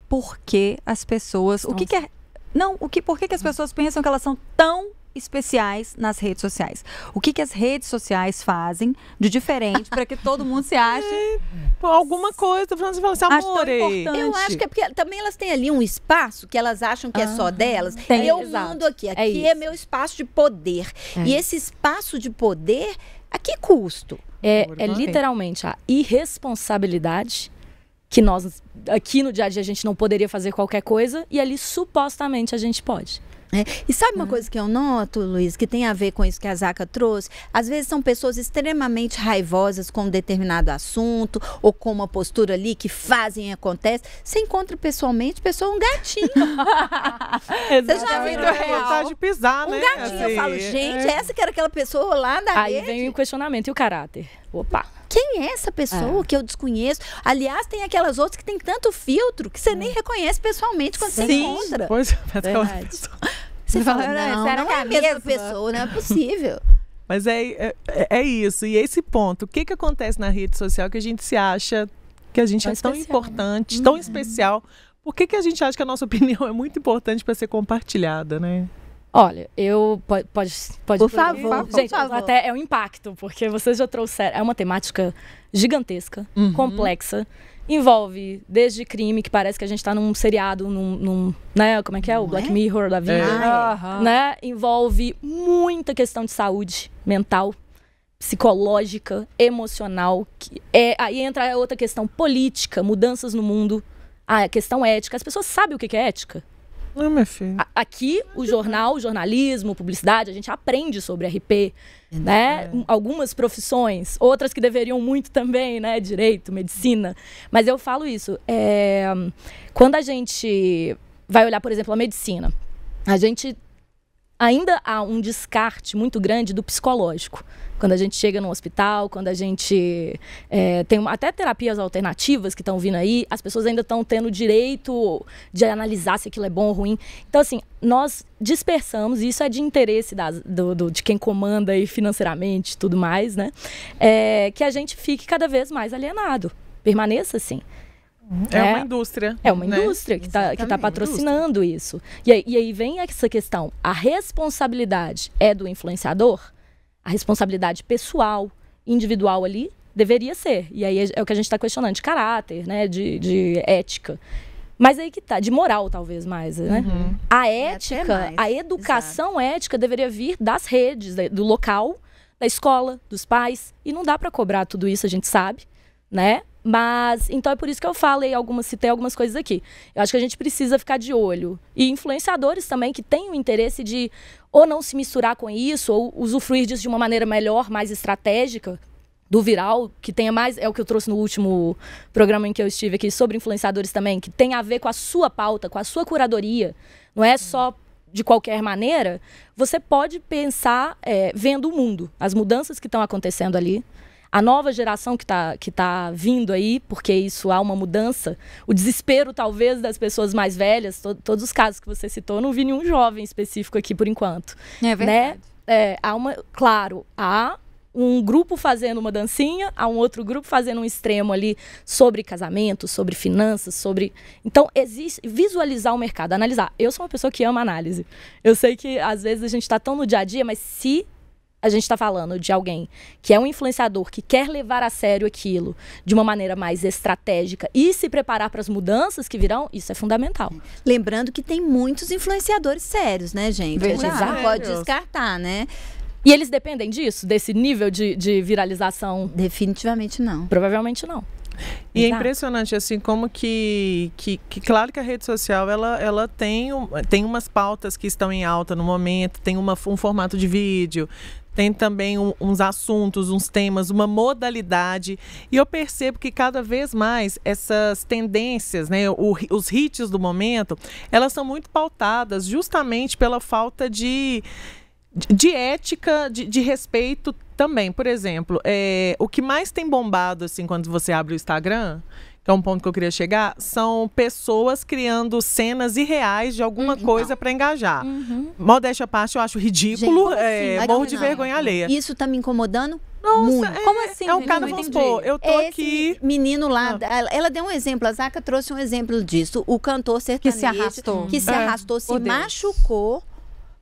por que as pessoas... por que as pessoas pensam que elas são tão especiais nas redes sociais? O que as redes sociais fazem de diferente para que todo mundo se ache... alguma coisa, você fala assim, amor, eu acho que é porque também elas têm ali um espaço que elas acham que é só delas. Eu mando aqui é meu espaço de poder. E esse espaço de poder, a que custo? É literalmente a irresponsabilidade que nós, aqui no dia a dia, a gente não poderia fazer qualquer coisa e ali supostamente a gente pode. E sabe uma coisa que eu noto, Luiz, que tem a ver com isso que a Zaca trouxe? Às vezes são pessoas extremamente raivosas com um determinado assunto ou com uma postura ali que fazem e acontece. Você encontra pessoalmente, pessoa um gatinho. Você já viu vontade de pisar, né? Um gatinho. Eu falo, gente, essa que era aquela pessoa lá da Aí rede. vem o questionamento e o caráter. Opa! Quem é essa pessoa que eu desconheço? Aliás, tem aquelas outras que tem tanto filtro que você nem reconhece pessoalmente quando você encontra. Pois é, você fala, não será que é a mesma pessoa, não é possível. Mas é isso. E esse ponto, o que acontece na rede social que a gente se acha que a gente é tão importante, tão especial? Por que a gente acha que a nossa opinião é muito importante para ser compartilhada, né? Olha, pode por favor, gente, por favor. Até é um impacto, porque vocês já trouxeram, é uma temática gigantesca, complexa, envolve desde crime, que parece que a gente está num seriado, né, como é que é? O Black Mirror da vida, né? Envolve muita questão de saúde mental, psicológica, emocional, aí entra a outra questão política, mudanças no mundo, a questão ética. As pessoas sabem o que é ética? Não, minha filha. Aqui, o jornalismo, publicidade, a gente aprende sobre RP, né? Algumas profissões, outras que deveriam muito também, né? Direito, medicina. Mas eu falo isso. Quando a gente vai olhar, por exemplo, a medicina, a gente ainda há um descarte muito grande do psicológico. Quando a gente chega no hospital, quando a gente tem até terapias alternativas que estão vindo aí, as pessoas ainda estão tendo o direito de analisar se aquilo é bom ou ruim. Então, assim, nós dispersamos, e isso é de interesse de quem comanda aí financeiramente e tudo mais, né? Que a gente fique cada vez mais alienado. Permaneça assim. É uma indústria. É uma indústria que tá patrocinando isso. E aí vem essa questão. A responsabilidade é do influenciador? A responsabilidade pessoal, individual ali, deveria ser. E aí é o que a gente está questionando, de caráter, né? De ética. Mas aí que tá, de moral talvez mais, né? A ética, a educação ética deveria vir das redes, do local, da escola, dos pais. E não dá para cobrar tudo isso, a gente sabe, né? Mas, então é por isso que eu citei algumas coisas aqui. Eu acho que a gente precisa ficar de olho. E influenciadores também que têm o interesse de ou não se misturar com isso, ou usufruir disso de uma maneira melhor, mais estratégica, do viral, que tenha mais, é o que eu trouxe no último programa em que eu estive aqui, sobre influenciadores também, que tem a ver com a sua pauta, com a sua curadoria. Não é só de qualquer maneira. Você pode pensar vendo o mundo, as mudanças que estão acontecendo ali, a nova geração que tá vindo aí, porque isso há uma mudança, o desespero talvez das pessoas mais velhas, todos os casos que você citou, não vi nenhum jovem específico aqui por enquanto. É verdade. Né? Há um grupo fazendo uma dancinha, há um outro grupo fazendo um extremo ali sobre casamento, sobre finanças, Então, existe visualizar o mercado, analisar. Eu sou uma pessoa que ama análise. Eu sei que às vezes a gente está tão no dia a dia, mas se a gente está falando de alguém que é um influenciador, que quer levar a sério aquilo de uma maneira mais estratégica e se preparar para as mudanças que virão, isso é fundamental. Lembrando que tem muitos influenciadores sérios, né, gente? Verdade. A gente não pode descartar, né? E eles dependem disso, desse nível de viralização? Definitivamente não. Provavelmente não. E é impressionante, assim, como que claro que a rede social, ela tem umas pautas que estão em alta no momento, tem um formato de vídeo, tem também uns assuntos, uns temas, uma modalidade. E eu percebo que cada vez mais essas tendências, né, os hits do momento, elas são muito pautadas justamente pela falta de ética, de respeito também. Por exemplo, o que mais tem bombado, assim, quando você abre o Instagram, que é um ponto que eu queria chegar, são pessoas criando cenas irreais de alguma coisa para engajar. Modéstia à parte, eu acho ridículo, morro de vergonha alheia. Isso tá me incomodando Nossa, muito. Como assim? É um cara, vamos supor, eu tô aqui... menino lá, ela deu um exemplo, a Zaca trouxe um exemplo disso. O cantor sertanejo Que se arrastou, se machucou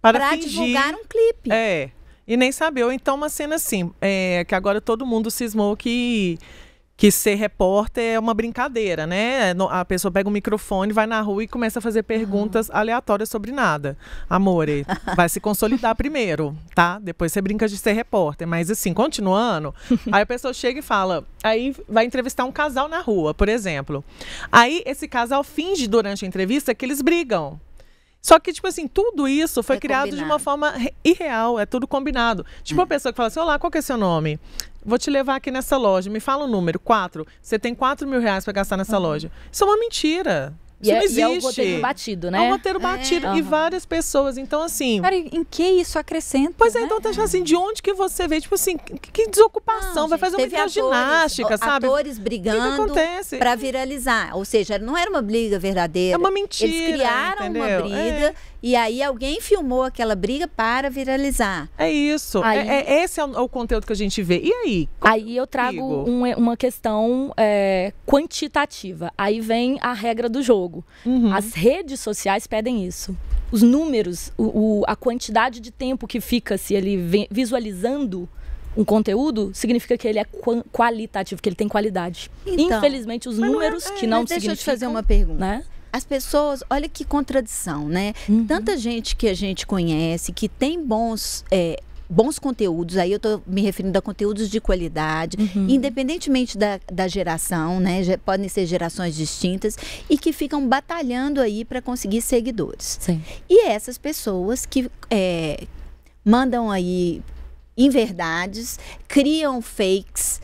para fingir, divulgar um clipe. E nem saber. Ou então uma cena assim, que agora todo mundo cismou que ser repórter é uma brincadeira, né? A pessoa pega um microfone, vai na rua e começa a fazer perguntas aleatórias sobre nada. Amore, vai se consolidar primeiro, tá? Depois você brinca de ser repórter. Mas assim, continuando, aí a pessoa chega e fala, aí vai entrevistar um casal na rua, por exemplo. Aí esse casal finge durante a entrevista que eles brigam. Só que, tipo assim, tudo isso foi criado combinado de uma forma irreal, é tudo combinado. Tipo, uma pessoa que fala assim, olá, qual que é seu nome? Vou te levar aqui nessa loja, me fala o número, 4. Você tem 4 mil reais para gastar nessa loja. Isso é uma mentira. Isso não existe. E é o roteiro batido, né? É um roteiro batido. E várias pessoas, então assim... Cara, em que isso acrescenta? Pois é, então tá achando assim, de onde que você vê? Tipo assim, que desocupação, não, vai fazer uma hidroginástica, sabe? Atores brigando para viralizar. Ou seja, não era uma briga verdadeira. É uma mentira, eles criaram uma briga e aí alguém filmou aquela briga para viralizar. É isso. Esse é o conteúdo que a gente vê. E aí? Aí eu trago uma questão quantitativa. Aí vem a regra do jogo. As redes sociais pedem isso. Os números, a quantidade de tempo que fica-se ali visualizando um conteúdo, significa que ele é qualitativo, que ele tem qualidade. Então, infelizmente, os números que não significam... Deixa eu te fazer uma pergunta. Né? As pessoas, olha que contradição, né? Tanta gente que a gente conhece, que tem bons conteúdos, aí eu estou me referindo a conteúdos de qualidade, independentemente da geração, né? Podem ser gerações distintas e que ficam batalhando aí para conseguir seguidores. Sim. E essas pessoas que mandam aí inverdades, criam fakes,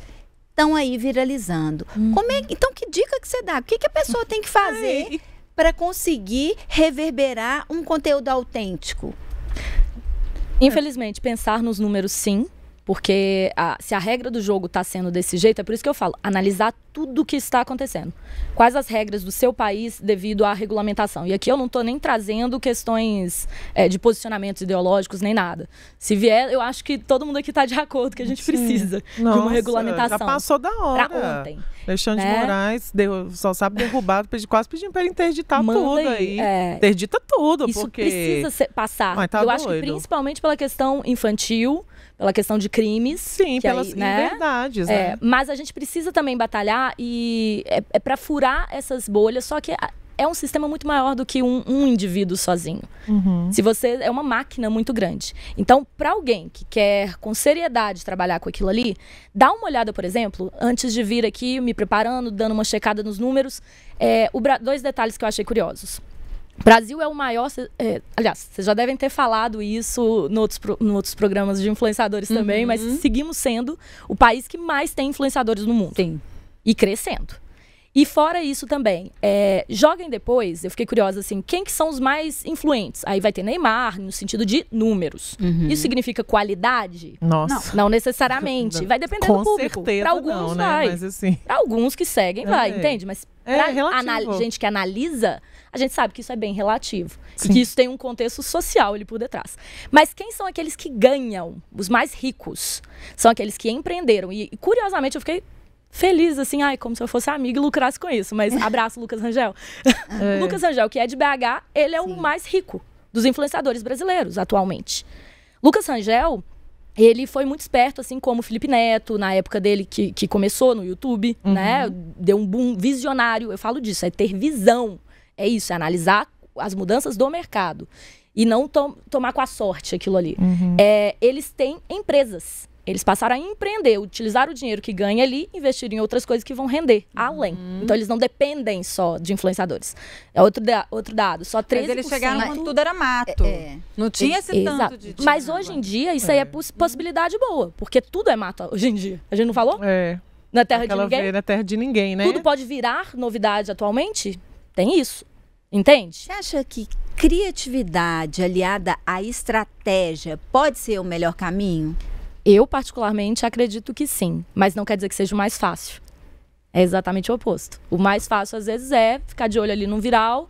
estão aí viralizando. Então, que dica que você dá? O que a pessoa tem que fazer para conseguir reverberar um conteúdo autêntico? Infelizmente, pensar nos números, sim. Porque se a regra do jogo está sendo desse jeito, é por isso que eu falo, analisar tudo o que está acontecendo. Quais as regras do seu país devido à regulamentação. E aqui eu não estou nem trazendo questões de posicionamentos ideológicos, nem nada. Se vier, eu acho que todo mundo aqui está de acordo que a gente precisa de uma regulamentação. Já passou da hora. Pra ontem. Alexandre de Moraes só sabe derrubar, quase pedindo para ele interditar tudo aí. Interdita tudo. Isso porque... precisa passar. Eu acho que principalmente pela questão infantil, pela questão de crimes. Sim, pelas inverdades, né? Mas a gente precisa também batalhar e para furar essas bolhas, só que é um sistema muito maior do que um indivíduo sozinho. Se você é uma máquina muito grande. Então, para alguém que quer com seriedade trabalhar com aquilo ali, dá uma olhada, por exemplo, antes de vir aqui, me preparando, dando uma checada nos números, 2 detalhes que eu achei curiosos. O Brasil é o maior... aliás, vocês já devem ter falado isso em outros programas de influenciadores também, mas seguimos sendo o país que mais tem influenciadores no mundo. Sim. E crescendo. E fora isso também, joguem depois, eu fiquei curiosa assim, quem que são os mais influentes? Aí vai ter Neymar, no sentido de números. Isso significa qualidade? Nossa. Não necessariamente. Vai depender do público. Para alguns não, vai. Né? Mas, assim... Para alguns que seguem, vai, entende? Mas para gente que analisa, a gente sabe que isso é bem relativo. Sim. E que isso tem um contexto social ali por detrás. Mas quem são aqueles que ganham? Os mais ricos são aqueles que empreenderam. E curiosamente eu fiquei feliz, assim, como se eu fosse amiga e lucrasse com isso. Mas abraço, Lucas Rangel. Lucas Rangel, que é de BH, ele é o mais rico dos influenciadores brasileiros atualmente. Lucas Rangel, ele foi muito esperto, assim como o Felipe Neto, na época dele que começou no YouTube, né? Deu um boom visionário. Eu falo disso, é ter visão. É isso, é analisar as mudanças do mercado. E não tomar com a sorte aquilo ali. Eles têm empresas. Eles passaram a empreender, utilizar o dinheiro que ganha ali, investir em outras coisas que vão render além. Então, eles não dependem só de influenciadores. É outro dado. Só 13%. Mas eles chegaram quando tudo era mato. Não tinha esse tanto de dinheiro. Mas hoje em dia, isso aí é possibilidade boa. Porque tudo é mato hoje em dia. A gente não falou? Na terra de ninguém? Na terra de ninguém, né? Tudo pode virar novidade atualmente? Tem isso. Entende? Você acha que criatividade aliada à estratégia pode ser o melhor caminho? Eu, particularmente, acredito que sim. Mas não quer dizer que seja o mais fácil. É exatamente o oposto. O mais fácil, às vezes, é ficar de olho ali no viral,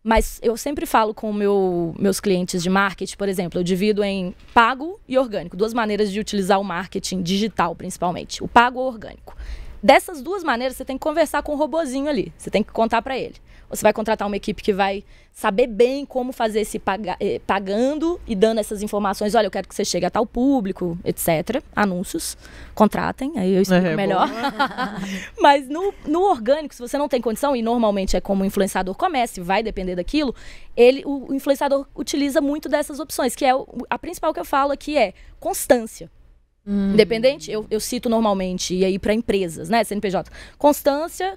mas eu sempre falo com meus clientes de marketing, por exemplo, eu divido em pago e orgânico. 2 maneiras de utilizar o marketing digital, principalmente. O pago ou orgânico. Dessas 2 maneiras, você tem que conversar com o robozinho ali. Você tem que contar para ele. Você vai contratar uma equipe que vai saber bem como fazer esse pagando e dando essas informações. Olha, eu quero que você chegue a tal público, etc. Anúncios, contratem, aí eu explico melhor. Mas no orgânico, se você não tem condição, e normalmente é como o influenciador começa, vai depender daquilo, o influenciador utiliza muito dessas opções, que é a principal que eu falo aqui é constância. Independente, eu cito normalmente, e aí para empresas, né, CNPJ, constância,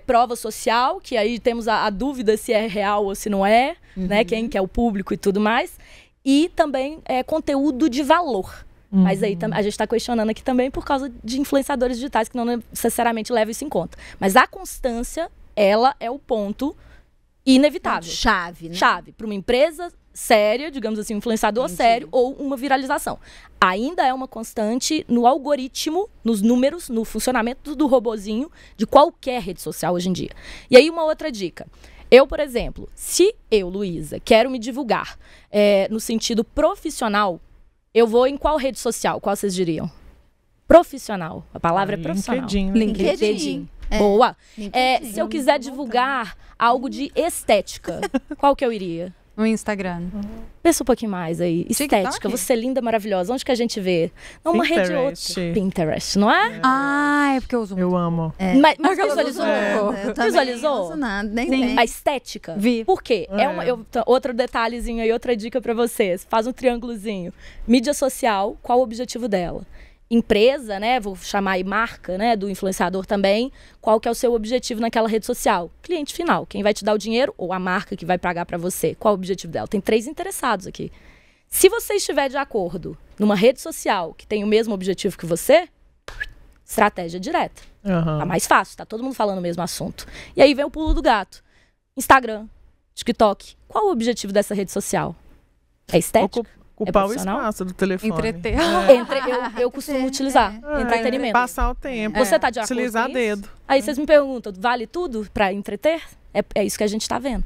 prova social, que aí temos a dúvida se é real ou se não é, né, quem que é o público e tudo mais, e também conteúdo de valor. Mas aí a gente está questionando aqui também por causa de influenciadores digitais que não necessariamente levam isso em conta. Mas a constância, ela é o ponto inevitável. Chave, né? Chave para uma empresa séria, digamos assim, um influenciador sério ou uma viralização. Ainda é uma constante no algoritmo, nos números, no funcionamento do robozinho de qualquer rede social hoje em dia. E aí uma outra dica. Eu, por exemplo, se eu, Luísa, quero me divulgar no sentido profissional, eu vou em qual rede social? Qual vocês diriam? Profissional. A palavra é profissional. LinkedIn. Boa. Se eu quiser divulgar algo de estética, qual que eu iria? No Instagram. Pensa um pouquinho mais aí. Estética, você é linda, maravilhosa. Onde que a gente vê? Não, uma rede ou outra. Pinterest, não é? Ah, é porque eu uso muito. Eu amo. Mas visualizou? Visualizou? Não uso nada, nem tem. A estética? Vi. Por quê? Outro detalhezinho aí, outra dica pra vocês. Faz um triângulozinho. Mídia social, qual o objetivo dela? Empresa, né, vou chamar aí marca, né, do influenciador também, qual que é o seu objetivo naquela rede social? Cliente final, quem vai te dar o dinheiro ou a marca que vai pagar para você? Qual o objetivo dela? Tem 3 interessados aqui. Se você estiver de acordo numa rede social que tem o mesmo objetivo que você, estratégia direta. Tá mais fácil, tá todo mundo falando o mesmo assunto. E aí vem o pulo do gato. Instagram, TikTok, qual o objetivo dessa rede social? É estética? Ocupar o espaço do telefone. Entreter. Eu costumo utilizar entretenimento. Passar o tempo. Você tá de acordo utilizar com isso? dedo. Aí vocês me perguntam, vale tudo para entreter? É isso que a gente tá vendo.